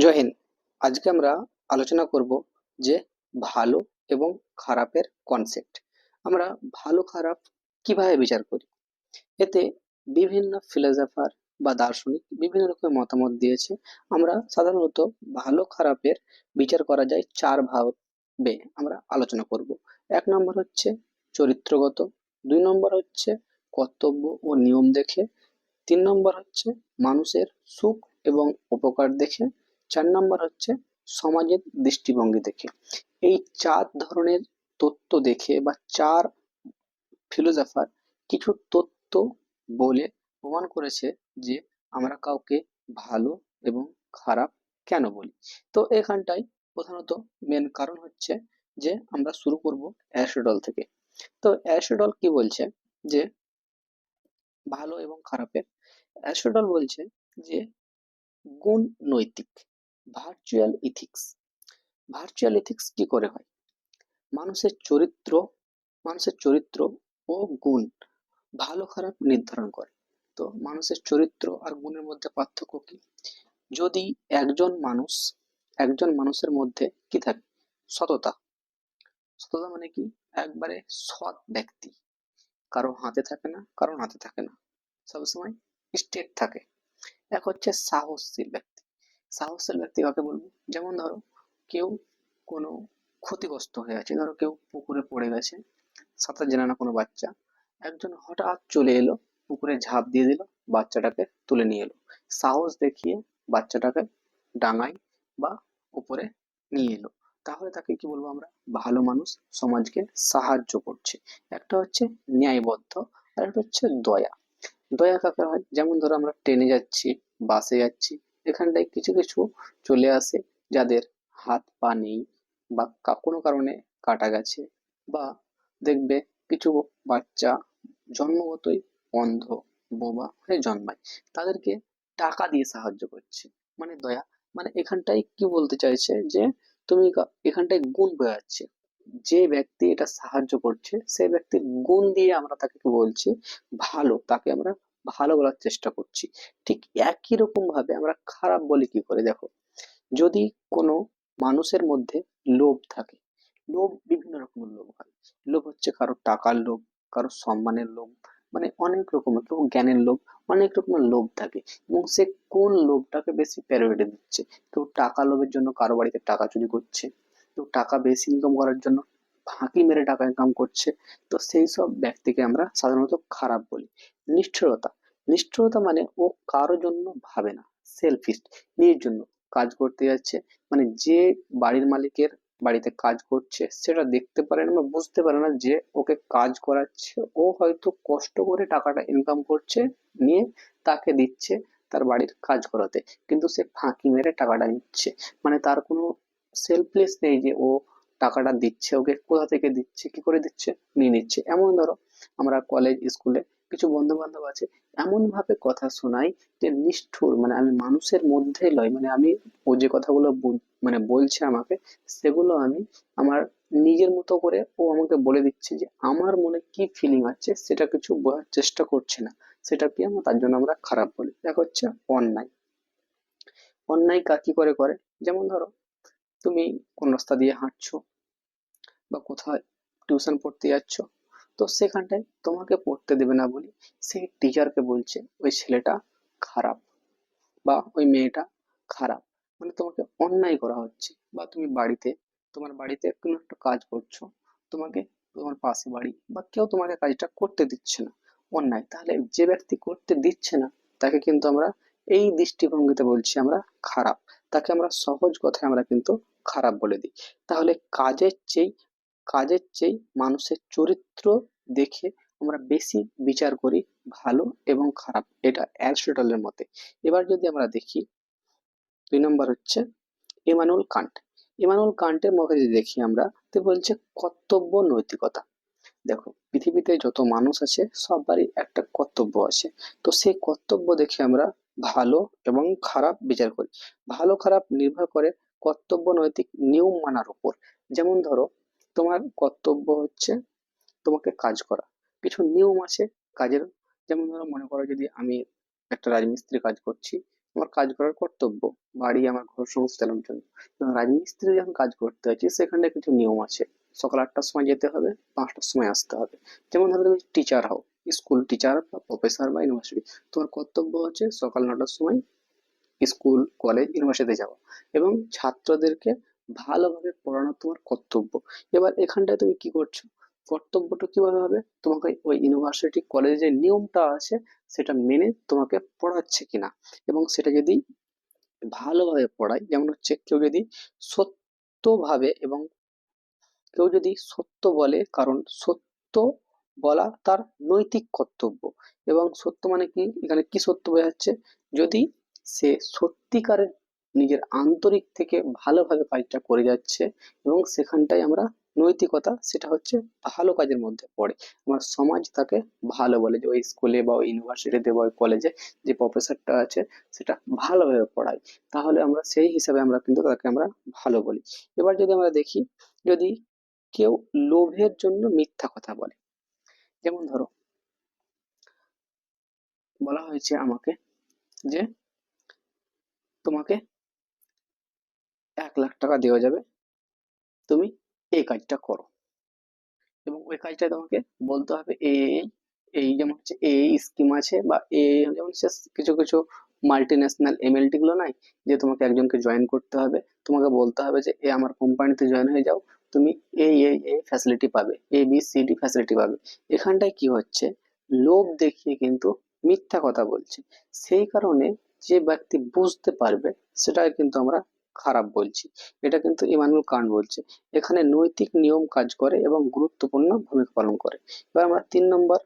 জয় হিন্দ। আজকে আমরা আলোচনা করব যে ভালো এবং খারাপের কনসেপ্ট। আমরা ভালো খারাপ কিভাবে বিচার করি। এতে বিভিন্ন ফিলোসোফার বা দার্শনিক বিভিন্ন রকমের মতামত দিয়েছে। আমরা সাধারণত ভালো খারাপের বিচার করা যায় চার ভাবে আমরা আলোচনা করব। এক নম্বর হচ্ছে চরিত্রগত, দুই নম্বর হচ্ছে কর্তব্য ও নিয়ম দেখে, তিন নম্বর হচ্ছে মানুষের সুখ এবং উপকার দেখে, চার নম্বর হচ্ছে সমাজের দৃষ্টিভঙ্গি দেখে। এই চার ধরনের তত্ত্ব দেখে বা চার ফিলোসফার কিছু তত্ত্ব বলে প্রমাণ করেছে যে আমরা কাউকে ভালো এবং খারাপ কেন বলি। তো এখানটায় প্রধানত মেন কারণ হচ্ছে যে আমরা শুরু করব অ্যারিস্টটল থেকে। তো অ্যারিস্টটল কি বলছে যে ভালো এবং খারাপের, অ্যারিস্টটল বলছে যে গুণ নৈতিক, ভার্চুয়াল ইথিক্স। ভার্চুয়াল ইথিক্স কি করে হয়? মানুষের চরিত্র মানুষের চরিত্র ও গুণ ভালো খারাপ নির্ধারণ করে। তো মানুষের চরিত্র আর গুণের মধ্যে পার্থক্য কি? যদি একজন মানুষের মধ্যে কি থাকে? সততা। সততা মানে কি? একবারে সৎ ব্যক্তি, কারো হাতে থাকে না, কারো নাতে থাকে না, সবসময় স্ট্রেট থাকে। এক হচ্ছে সাহসশীল ব্যক্তি। সাহসশীল ব্যক্তি কাকে বলবো? যেমন ধরো কেউ কোনো ক্ষতিগ্রস্ত হয়ে আছে, ধরো কেউ পুকুরে পড়ে গেছে, সাঁতার জানে না কোনো বাচ্চা, একজন হঠাৎ চলে এলো, পুকুরে ঝাঁপ দিয়ে দিল, বাচ্চাটাকে তুলে নিয়ে এলো, সাহস দেখিয়ে বাচ্চাটাকে ডাঙায় বা উপরে নিয়ে এলো। তাহলে তাকে কি বলবো আমরা? ভালো মানুষ, সমাজকে সাহায্য করছে। একটা হচ্ছে ন্যায়বদ্ধ, আর একটা হচ্ছে দয়া। দয়া কাকে হয়? যেমন ধরো আমরা ট্রেনে যাচ্ছি, বাসে যাচ্ছি, এখানটায় কিছু কিছু চলে আসে যাদের হাত পা নেই বা কোনো কারণে কাটা গেছে, বা দেখবে কিছু বাচ্চা জন্মগতই অন্ধ, বোবা হয়ে জন্মায়, তাদেরকে টাকা দিয়ে সাহায্য করছে, মানে দয়া। মানে এখানটায় কি বলতে চাইছে যে তুমি এখানটায় গুণ বোঝাচ্ছে, যে ব্যক্তি এটা সাহায্য করছে সেই ব্যক্তির গুণ দিয়ে আমরা তাকে কি বলছি? ভালো, তাকে আমরা ভালো বলার চেষ্টা করছি। ঠিক একই রকম ভাবে আমরা খারাপ বলি কি করে? দেখো, যদি কোনো মানুষের মধ্যে লোভ থাকে, লোভ বিভিন্ন রকমের লোভ হয়। লোভ হচ্ছে কারো টাকার লোভ, কারো সম্মানের লোভ, মানে অনেক রকমের, কেউ জ্ঞানের লোভ, অনেক রকমের লোভ থাকে। এবং সে কোন লোভটাকে বেশি প্রায়োরিটি দিচ্ছে? কেউ টাকা লোভের জন্য কারো বাড়িতে টাকা চুরি করছে, কেউ টাকা বেশি ইনকাম করার জন্য ফাঁকি মেরে টাকা ইনকাম করছে। তো সেই সব ব্যক্তিকে আমরা সাধারণত খারাপ বলি। নিষ্ঠুরতা। নিষ্ঠুরতা মানে ও কারো জন্য ভাবে না, সেলফিশ, নিজের জন্য কাজ করতে যাচ্ছে, মানে যে বাড়ির মালিকের বাড়িতে কাজ করছে সেটা দেখতে পারে না বা বুঝতে পারে না যে ওকে কাজ করাচ্ছে, ও হয়তো কষ্ট করে টাকাটা ইনকাম করছে, নিয়ে তাকে দিচ্ছে তার বাড়ির কাজ করাতে, কিন্তু সে ফাঁকি মেরে টাকাটা নিচ্ছে। মানে তার কোনো সেলফলেস নেই যে ও টাকাটা দিচ্ছে, ওকে কোথা থেকে দিচ্ছে, কি করে দিচ্ছে, নিয়ে নিচ্ছে। এমন ধরো আমরা কলেজ স্কুলে কিছু বন্ধু বান্ধব আছে, এমন ভাবে কথা শোনায় যে নিষ্ঠুর, মানে আমি মানুষের মধ্যে লয়, মানে আমি ও যে কথাগুলো মানে বলছে আমাকে, সেগুলো আমি আমার নিজের মতো করে ও আমাকে বলে দিচ্ছে, যে আমার মনে কি ফিলিং আছে সেটা কিছু বোঝার চেষ্টা করছে না, সেটা কি আমরা তার জন্য আমরা খারাপ বলি। দেখো হচ্ছে অন্যায়। অন্যায় কি করে করে? যেমন ধরো তুমি কোন রাস্তা দিয়ে হাঁটছো বা কোথায় টিউশন পড়তে যাচ্ছ, তো সেখানটায় তোমাকে পড়তে দেবে না বলি সেই টিচারকে বলছে ওই ছেলেটা খারাপ বা ওই মেয়েটা খারাপ, মানে তোমাকে অন্যায় করা হচ্ছে। বা তুমি বাড়িতে, তোমার বাড়িতে কোনো একটা কাজ করছো, তোমাকে তোমার পাশে বাড়ি বা কেউ তোমাকে কাজটা করতে দিচ্ছে না, অন্যায়। তাহলে যে ব্যক্তি করতে দিচ্ছে না তাকে কিন্তু আমরা এই দৃষ্টিভঙ্গিতে বলছি আমরা খারাপ, তাকে আমরা সহজ কথায় আমরা কিন্তু খারাপ বলে দিই। তাহলে কাজের চেয়ে মানুষের চরিত্র দেখে আমরা বেশি বিচার করি ভালো এবং খারাপ, এটা অ্যারিস্টটলের মতে। এবার যদি আমরা দেখি, দুই নম্বর হচ্ছে ইমানুয়েল কান্ট। ইমানুয়েল কান্টের মধ্যে যদি দেখি আমরা, তো বলছে কর্তব্য নৈতিকতা। দেখো, পৃথিবীতে যত মানুষ আছে সবারই একটা কর্তব্য আছে। তো সেই কর্তব্য দেখে আমরা ভালো এবং খারাপ বিচার করি। ভালো খারাপ নির্ভর করে কর্তব্য নৈতিক নিয়ম মানার উপর। যেমন ধরো তোমার কর্তব্য হচ্ছে তোমাকে কাজ করা, কিছু নিয়ম আছে কাজের। যেমন ধরো মনে করো যদি আমি একটা রাজমিস্ত্রি কাজ করছি, আমার কাজ করার কর্তব্য, বাড়ি আমার ঘর সংসার চালানোর জন্য। এবং রাজমিস্ত্রি যখন কাজ করতে হচ্ছে সেখানে কিছু নিয়ম আছে। সকাল 8টার সময় যেতে হবে, 5টার সময় আসতে হবে। যেমন ধরো তুমি টিচার হও, স্কুল টিচার বা প্রফেসর বা ইউনিভার্সিটি, তোমার কর্তব্য হচ্ছে সকাল 9টার সময় স্কুল কলেজ ইউনিভার্সিটিতে যাওয়া এবং ছাত্রদেরকে ভালোভাবে পড়ানো তোমার কর্তব্য। এবার এখানটায় তুমি কি করছো, কর্তব্যটা কিভাবে হবে, তোমাকে ওই ইউনিভার্সিটি কলেজে যে নিয়মটা আছে সেটা মেনে তোমাকে পড়াচ্ছে কিনা। এবং সেটা যদি ভালোভাবে পড়ায়, যেমন হচ্ছে কেউ যদি সত্যভাবে এবং কেউ যদি সত্য বলে, কারণ সত্য বলা তার নৈতিক কর্তব্য। এবং সত্য মানে কি, এখানে কি সত্য বোঝাচ্ছে, যদি সে সত্যিকারের নিজের আন্তরিক থেকে ভালোভাবে কাজটা করে যাচ্ছে এবং সেখানটায় আমরা নৈতিকতা, সেটা হচ্ছে ভালো কাজের মধ্যে পড়ে। আমার সমাজ তাকে ভালো বলে, যে ওই স্কুলে বা ওই ইউনিভার্সিটিতে বা ওই কলেজে যে প্রফেসরটা আছে সেটা ভালোভাবে পড়ায়, তাহলে আমরা সেই হিসাবে আমরা কিন্তু তাকে আমরা ভালো বলি। এবার যদি আমরা দেখি, যদি কেউ লোভের জন্য মিথ্যা কথা বলে, যেমন ধরো বলা হয়েছে আমাকে যে তোমাকে 1 লাখ টাকা দেওয়া যাবে, তুমি এই কাজটা করো। এবং ওই কাজটা তোমাকে বলতে হবে এই যেমন হচ্ছে এই স্কিম আছে, বা যেমন কিছু কিছু মাল্টি ন্যাশনাল এমএলটি গুলো নাই, যে তোমাকে একজনকে জয়েন করতে হবে, তোমাকে বলতে হবে যে এ আমার কোম্পানিতে জয়েন হয়ে যাও, তুমি এই ফ্যাসিলিটি পাবে, ABCD ফ্যাসিলিটি পাবে। এখানটায় কি হচ্ছে, লোভ দেখিয়ে কিন্তু মিথ্যা কথা বলছে। সেই কারণে যে ব্যক্তি বুঝতে পারবে সেটাকে কিন্তু আমরা খারাপ বলছি। এটা কিন্তু ইমানুল কান্ট বলছে। এখানে নৈতিক নিয়ম কাজ করে এবং গুরুত্বপূর্ণ ভূমিকা পালন করে। এবার আমরা 3 নম্বর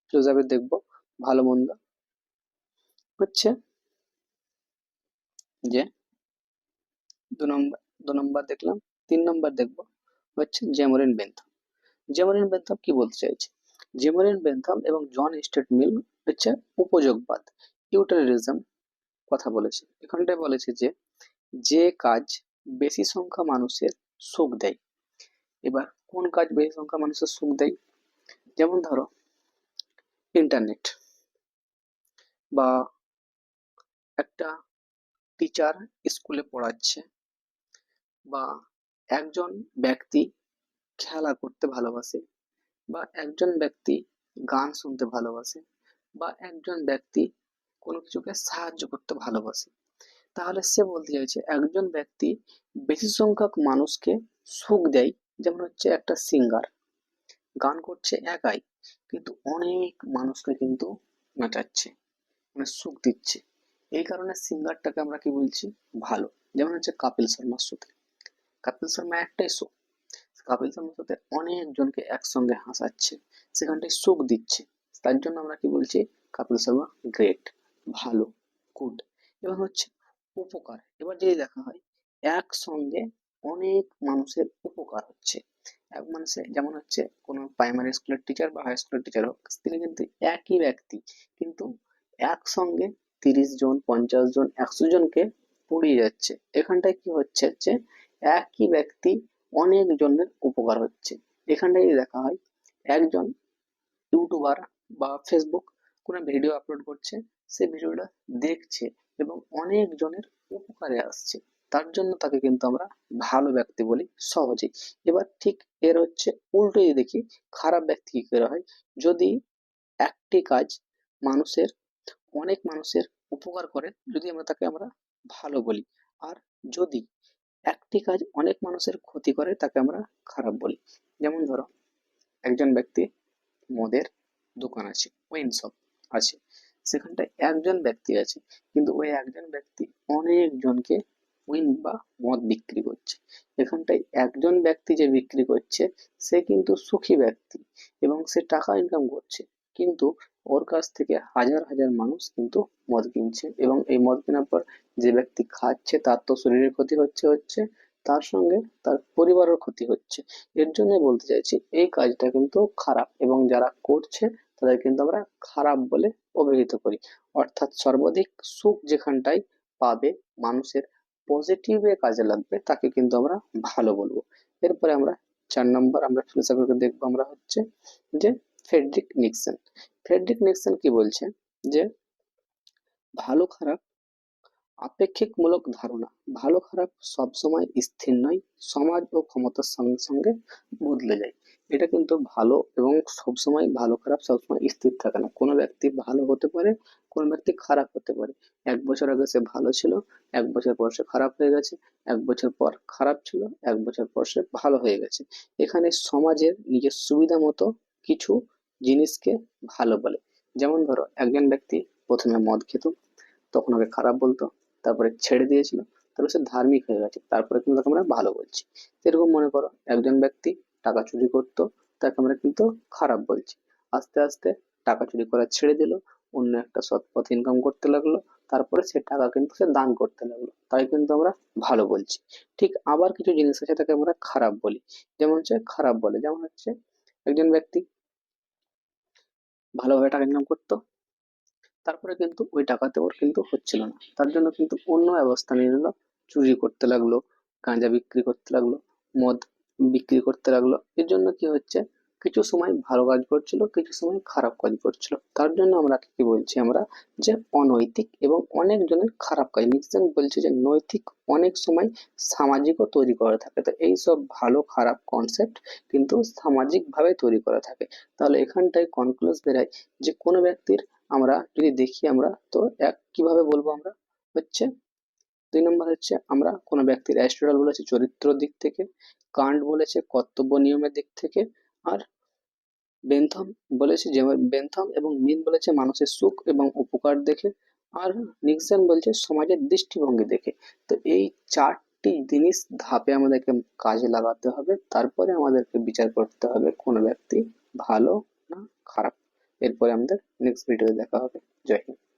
ফিলোসফি দেখবো, ভালো মন্দ। হচ্ছে যে 2 নম্বর দেখলাম, 3 নম্বর দেখবো হচ্ছে জেমোরিন বেন্থাম। জেমোরিন বেন্থাম কি বলতে চাইছে, জেমোরিন বেন্থাম এবং জন স্টেট মিল হচ্ছে উপযোগবাদ, ইউটিলিটারিজম কথা বলেছে। এখানটায় বলেছে যে যে কাজ বেশি সংখ্যা মানুষের সুখ দেয়। এবার কোন কাজ বেশি সংখ্যা মানুষের সুখ দেয়, যেমন ধরো ইন্টারনেট, বা একটা টিচার স্কুলে পড়াচ্ছে, বা একজন ব্যক্তি খেলা করতে ভালোবাসে, বা একজন ব্যক্তি গান শুনতে ভালোবাসে, বা একজন ব্যক্তি কোনো কিছুকে সাহায্য করতে ভালোবাসে। তাহলে সে বলতে চাইছে একজন ব্যক্তি বেশি সংখ্যক মানুষকে সুখ দেয়। যেমন হচ্ছে একটা সিঙ্গার গান করছে একাই, কিন্তু অনেক মানুষকে কিন্তু নাচাচ্ছে, মানে সুখ দিচ্ছে। এই কারণে সিঙ্গারটাকে আমরা কি বলছি, ভালো। যেমন হচ্ছে কপিল শর্মার শোতে, কপিল শর্মা একটাই শো, কপিল শর্মার সাথে অনেকজনকে একসঙ্গে হাসাচ্ছে, সেখানটায় সুখ দিচ্ছে। তার জন্য আমরা কি বলছি, কপিল শর্মা গ্রেট, ভালো, গুড। এবং হচ্ছে উপকার, এবার যদি দেখা হয় একসঙ্গে অনেক মানুষের উপকার হচ্ছে। এক মানুষের, যেমন হচ্ছে কোনো প্রাইমারি স্কুলের টিচার বা হাই স্কুলের টিচার হোক, তিনি কিন্তু একই ব্যক্তি, কিন্তু একসঙ্গে 30 জন, 50 জন, 100 জনকে পড়িয়ে যাচ্ছে। এখানটায় কি হচ্ছে যে একই ব্যক্তি অনেক জনের উপকার হচ্ছে। এখানটায় যদি দেখা হয় একজন ইউটিউবার বা ফেসবুক কোনো ভিডিও আপলোড করছে, সে ভিডিওটা দেখছে এবং অনেক জনের উপকারে আসছে, তার জন্য তাকে কিন্তু আমরা ভালো ব্যক্তি বলি সহজেই। এবার ঠিক এর হচ্ছে উল্টো যদি দেখি, খারাপ ব্যক্তি কি করে হয়, যদি একটি কাজ মানুষের, অনেক মানুষের উপকার করে, যদি আমরা ভালো বলি। আর যদি একটি কাজ অনেক মানুষের ক্ষতি করে, তাকে আমরা খারাপ বলি। যেমন ধরো একজন ব্যক্তি মদের দোকান আছে, ওয়াইন শপ আছে, সেখানটায় একজন ব্যক্তি আছে, কিন্তু ওই একজন ব্যক্তি অনেকজনকে উইন বা মদ বিক্রি করছে। এখানটায় একজন ব্যক্তি যে বিক্রি করছে সে কিন্তু সুখী ব্যক্তি এবং সে টাকা ইনকাম করছে, কিন্তু ওর কাছ থেকে হাজার হাজার মানুষ কিন্তু মদ কিনছে, এবং এই মদ কেনার পর যে ব্যক্তি খাচ্ছে তার তো শরীরের ক্ষতি হচ্ছে, তার সঙ্গে তার পরিবারের ক্ষতি হচ্ছে। এর জন্য বলতে চাইছি এই কাজটা কিন্তু খারাপ, এবং যারা করছে তাদের কিন্তু আমরা খারাপ বলে অভিহিত করি। অর্থাৎ সর্বাধিক সুখ যেখানটায় পাবে, মানুষের পজিটিভে কাজে লাগবে, তাকে কিন্তু আমরা ভালো বলবো। এরপরে আমরা 4 নম্বর আমরা ফিলোসফিকে দেখবো, আমরা হচ্ছে যে ফ্রেডরিক নিক্সন। ফ্রেডরিক নিক্সন কি বলছে, যে ভালো খারাপ আপেক্ষিকমূলক ধারণা, ভালো খারাপ সবসময় স্থির নয়, সমাজ ও ক্ষমতার সঙ্গে সঙ্গে বদলে যায়। এটা কিন্তু ভালো এবং সবসময় ভালো খারাপ সবসময় স্থির থাকে না, কোনো ব্যক্তি ভালো হতে পারে, কোনো ব্যক্তি খারাপ হতে পারে। 1 বছর আগে সে ভালো ছিল, 1 বছর পর সে খারাপ হয়ে গেছে, 1 বছর পর খারাপ ছিল, 1 বছর পর সে ভালো হয়ে গেছে। এখানে সমাজের নিজের সুবিধা মতো কিছু জিনিসকে ভালো বলে। যেমন ধরো একজন ব্যক্তি প্রথমে মদ খেত, তখন ওকে খারাপ বলতো, তারপরে ছেড়ে দিয়েছিল, তারপরে সে ধার্মিক হয়ে গেছে, তারপরে কিন্তু তাকে আমরা ভালো বলছি। এরকম মনে করো একজন ব্যক্তি টাকা চুরি করতো, তাকে আমরা কিন্তু খারাপ বলছি। আস্তে আস্তে টাকা চুরি করা ছেড়ে দিল, অন্য একটা সৎ পথে ইনকাম করতে লাগলো, তারপরে সে টাকা কিন্তু সে দান করতে লাগলো, তাই কিন্তু আমরা ভালো বলছি। ঠিক আবার কিছু জিনিস আছে তাকে আমরা খারাপ বলি, যেমন হচ্ছে খারাপ বলে, যেমন হচ্ছে একজন ব্যক্তি ভালোভাবে টাকা ইনকাম করতো, তারপরে কিন্তু ওই টাকাতে ওর কিন্তু হচ্ছিল না, তার জন্য কিন্তু অন্য ব্যবস্থা নিয়ে নিলো, চুরি করতে লাগলো, গাঁজা বিক্রি করতে লাগলো, মদ বিক্রি করতে লাগলো। এর জন্য কি হচ্ছে, কিছু সময় ভালো কাজ করছিল, কিছু সময় খারাপ কাজ করছিল, তার জন্য আমরা কি বলছি, আমরা যে অনৈতিক। এবং অনেক জনের খারাপ কাজ, নিক্সন বলছে যে নৈতিক অনেক সময় সামাজিকও তৈরি করা থাকে। তো এই সব ভালো খারাপ কনসেপ্ট কিন্তু সামাজিক ভাবে তৈরি করা থাকে। তাহলে এখানটায় কনক্লুজ বেরায় যে কোনো ব্যক্তির আমরা যদি দেখি, আমরা তো এক কিভাবে বলবো, আমরা হচ্ছে 2 নম্বর হচ্ছে আমরা কোনো ব্যক্তির, অ্যারিস্টটল বলেছে চরিত্র দিক থেকে, কান্ট বলেছে কর্তব্য নিয়মের দিক থেকে, আর বেন্থম বলেছে, যে বেন্থম এবং মিল বলেছে মানুষের সুখ এবং উপকার দেখে, আর নিক্সন বলছে সমাজের দৃষ্টিভঙ্গি দেখে। তো এই 4টি জিনিস ধাপে আমাদেরকে কাজে লাগাতে হবে, তারপরে আমাদেরকে বিচার করতে হবে কোনো ব্যক্তি ভালো না খারাপ। এরপরে আমাদের নেক্সট ভিডিওতে দেখা হবে। জয় হিন্দ।